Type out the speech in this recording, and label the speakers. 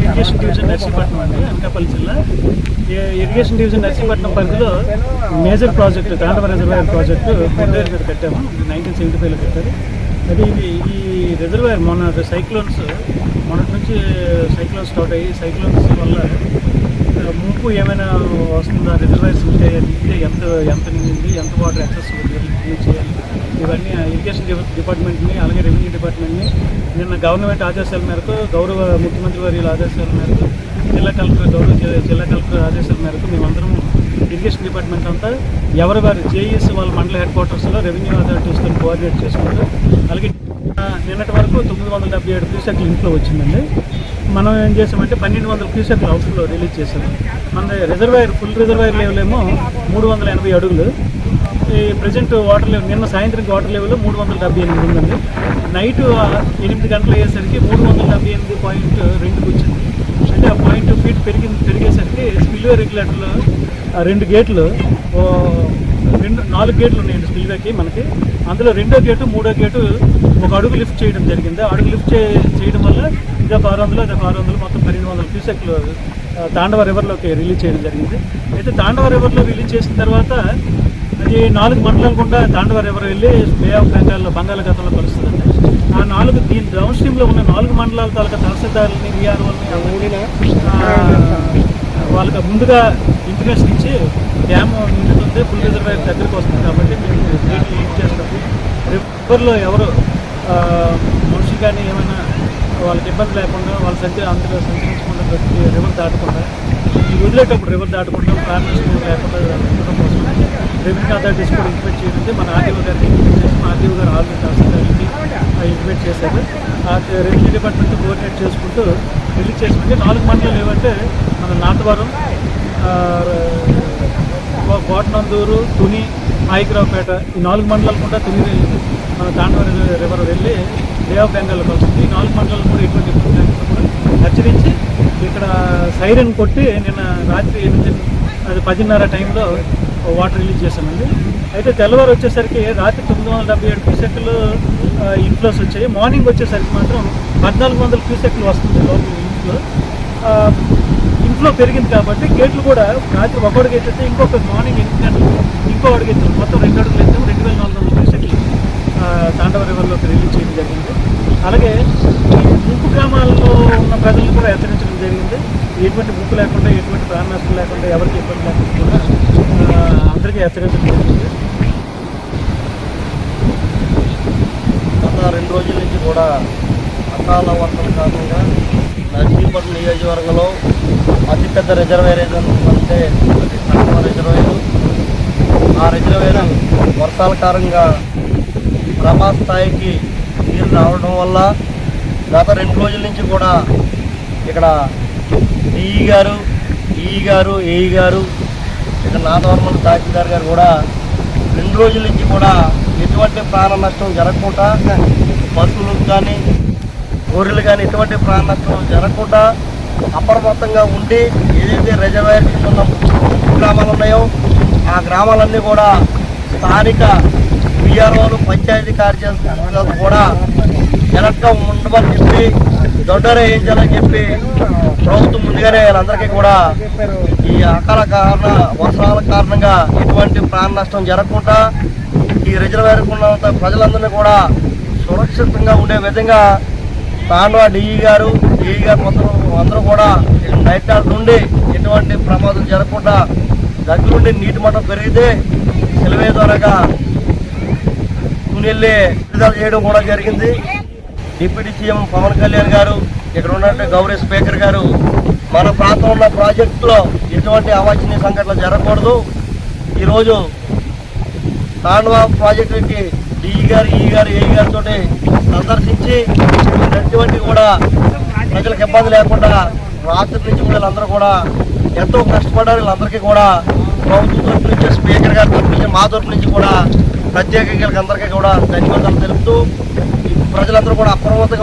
Speaker 1: Irrigation division Narsipatnam అండి, అనకాపల్లి జిల్లా. Irrigation division Narsipatnam పరిధిలో మేజర్ ప్రాజెక్టు తాండవ రిజర్వాయర్ ప్రాజెక్టు హైదరాబాద్ గారు కట్టాము. 1975లో కట్టారు. అది ఈ రిజర్వాయర్ మొన్నటి మొన్నటి నుంచి సైక్లోన్స్ స్టార్ట్ అయ్యి సైక్లోన్స్ వల్ల ముంపు ఏమైనా వస్తుందా, రిజర్వాయర్స్ ఉంటే ఎంత నిండింది, ఎంత వాటర్ ఎక్సెస్ రిలీజ్ చేయాలి, ఇవన్నీ ఇరిగేషన్ డిపార్ట్మెంట్ని అలాగే రెవెన్యూ డిపార్ట్మెంట్ని నిన్న గవర్నమెంట్ ఆదేశాల మేరకు, గౌరవ ముఖ్యమంత్రి వారి ఆదేశాల మేరకు, జిల్లా కలెక్టర్ ఆదేశాల మేరకు మేమందరం ఇరిగేషన్ డిపార్ట్మెంట్ అంతా వారి జేఈఎస్ వాళ్ళ మండల హెడ్ క్వార్టర్స్లో రెవెన్యూ అథారిటీస్తో కోఆర్డినేట్ చేసుకుంటూ, అలాగే నిన్నటి వరకు 977 క్యూసెక్లు ఇంట్లో వచ్చిందండి. మనం ఏం చేసామంటే 1200 క్యూసెక్లు అవుట్లో రిలీజ్ చేసాము. మన రిజర్వాయర్ ఫుల్ రిజర్వాయర్ లెవెల్ ఏమో 380 అడుగులు. ఈ ప్రజెంట్ వాటర్ లెవెల్ నిన్న సాయంత్రం వాటర్ లెవెల్ 378 ఉందండి. నైట్ 8 గంటలు అయ్యేసరికి 378.2కి వచ్చింది. అంటే ఆ 0.2 ఫీట్ పెరిగేసరికి స్పిల్వే రెగ్యులేటర్లు 2 గేట్లు 4 గేట్లు ఉన్నాయండి స్పిల్వేకి మనకి. అందులో 2వ గేటు 3వ గేటు 1 అడుగు లిఫ్ట్ చేయడం జరిగింది. అడుగు లిఫ్ట్ చేయడం వల్ల ఇదొక 600 మొత్తం 1200 క్యూసెక్లు తాండవ రివర్లోకి రిలీజ్ చేయడం జరిగింది. అయితే తాండవ రివర్లో రిలీజ్ చేసిన తర్వాత అది 4 మండలాలు గుండా తాండవ రివర్ వెళ్ళి బే ఆఫ్ బెంగాల్లో బంగాళాఖాతంలో కలుస్తుందండి. ఆ దీని డౌన్ స్ట్రీమ్లో ఉన్న 4 మండలాల తాలూకా తహసీల్దారులని, వీఆర్ఓల్ని వాళ్ళకి ముందుగా ఇంటిమేషన్ ఇచ్చి డ్యామ్ నిండుతుంది, ఫుల్ రిజర్వాయర్ దగ్గరికి వస్తుంది కాబట్టి మేము గేట్లు లిఫ్ట్ చేస్తాము. రివర్లో ఎవరు మనిషి కానీ ఏమైనా వాళ్ళకి ఇబ్బంది లేకుండా అందులో సంచరించకుండా రివర్ దాటకుండా వదిలేటప్పుడు రివర్ దాటకుండా ప్రాణ నష్టం లేకుండా ఉండడం కోసం రెవెన్యూ అథారిటీస్ కూడా ఇంటిమేట్ చేయడం మన ఆర్డీఓ గారికి ఇంటిమేట్ చేసి ఆర్డీఓ గారు ఆల్రెడీ తహసీల్దార్కి ఇంటిమేట్ చేశారు. ఆ రెవెన్యూ డిపార్ట్మెంట్ కోఆర్డినేట్ చేసుకుంటూ రిలీజ్ చేసుకుంటే 4 మండలాలు ఏమంటే మన నాతవరం, కోటనందూరు, తుని, నాయకరావుపేట ఈ 4 మండలాలు కూడా తుని మన తాండవ రివర్ వెళ్ళి బే ఆఫ్ బెంగాల్లో కలుస్తుంది. ఈ 4 మండలాలు కూడా ఎటువంటి ఇబ్బంది లేకుండా కూడా హెచ్చరించి ఇక్కడ సైరన్ కొట్టి నిన్న రాత్రి 10:30 టైంలో వాటర్ రిలీజ్ చేశామండి. అయితే తెల్లవారు వచ్చేసరికి రాత్రి 977 క్యూసెక్లు ఇన్ఫ్లోస్ వచ్చాయి. మార్నింగ్ వచ్చేసరికి మాత్రం 1400 క్యూసెక్లు వస్తుంది లోపల ఇన్ఫ్లో పెరిగింది కాబట్టి గేట్లు కూడా రాత్రి 1 అడుగు ఎత్తితే ఇంకొక మార్నింగ్ 8 గంటలు ఇంకో అడుగు ఎత్తాం. మొత్తం 2 అడుగులు ఎత్తాం. 2400 క్యూసెక్లు తాండవ రివర్లోకి రిలీజ్ చేయడం జరిగింది. అలాగే ముంపు గ్రామాల్లో ఉన్న ప్రజలను కూడా హెచ్చరించడం జరిగింది. ఎటువంటి ముప్పు లేకుండా, ఎటువంటి ప్రాణ నష్టం లేకుండా, ఎవరికి ఇబ్బంది లేకుండా కూడా అందరికీ హెచ్చరించడం జరిగింది.
Speaker 2: గత 2 రోజుల నుంచి కూడా అకాల వర్షం కారణంగా నర్సీపట్నం నియోజకవర్గంలో అతిపెద్ద రిజర్వాయర్ ఏదంటే తాండవ రిజర్వాయర్. ఆ రిజర్వాయర్ వర్షాల కారణంగా ప్రమాస్థాయికి నీరు రావడం వల్ల గత 2 రోజుల నుంచి కూడా ఇక్కడ డిఈ గారు, ఏఈ గారు, ఇక్కడ నాదవర్మల్ తహసీల్దార్ గారు కూడా 2 రోజుల నుంచి కూడా ఎటువంటి ప్రాణ నష్టం జరగకుండా, పశువులకు కానీ గొర్రెలు కానీ ఎటువంటి ప్రాణ నష్టం జరగకుండా అప్రమత్తంగా ఉండి ఏదైతే రిజర్వాయర్ ఉన్న గ్రామాలు ఉన్నాయో ఆ గ్రామాలన్నీ కూడా స్థానిక వీఆర్ఓలు, పంచాయతీ కార్యదర్శులకు కూడా ఎలక్ట్గా ఉండమని చెప్పి, దొడ్డర వేయించాలని చెప్పి ప్రభుత్వం ముందుగానే వీళ్ళందరికీ కూడా ఈ అకాల వర్షాల కారణంగా ఎటువంటి ప్రాణ నష్టం జరగకుండా ఈ రిజర్వాయర్ ఉన్న ప్రజలందరినీ కూడా సురక్షితంగా ఉండే విధంగా తాండవ డిఈ గారు, ఏఈ గారు మొత్తం అందరూ కూడా నైట్ నుండి ఎటువంటి ప్రమాదం జరగకుండా దగ్గరుండి నీటి మట్టం పెరిగితే సెలవే ద్వారాగా తునెళ్ళి విడుదల చేయడం కూడా జరిగింది. డిప్యూటీ సీఎం పవన్ కళ్యాణ్ గారు, ఇక్కడ ఉన్నటువంటి గౌరవ స్పీకర్ గారు మన ప్రాంతంలో ఉన్న ప్రాజెక్టులో ఎటువంటి అవాంఛనీయ సంఘటనలు జరగకూడదు. ఈరోజు తాండవ ప్రాజెక్టుకి డిఈ గారు, ఏఈ గారితో సందర్శించి ఎటువంటి కూడా ప్రజలకు ఇబ్బంది లేకుండా రాత్రి నుంచి కూడా వీళ్ళందరూ కూడా ఎంతో కష్టపడ్డారు. వీళ్ళందరికీ కూడా ప్రభుత్వం తరఫు నుంచి, స్పీకర్ గారి తరఫు నుంచి, మా తరఫు నుంచి కూడా ప్రత్యేకంగా అందరికీ కూడా ధన్యవాదాలు తెలుపుతూ ప్రజలందరూ కూడా అప్రమత్తంగా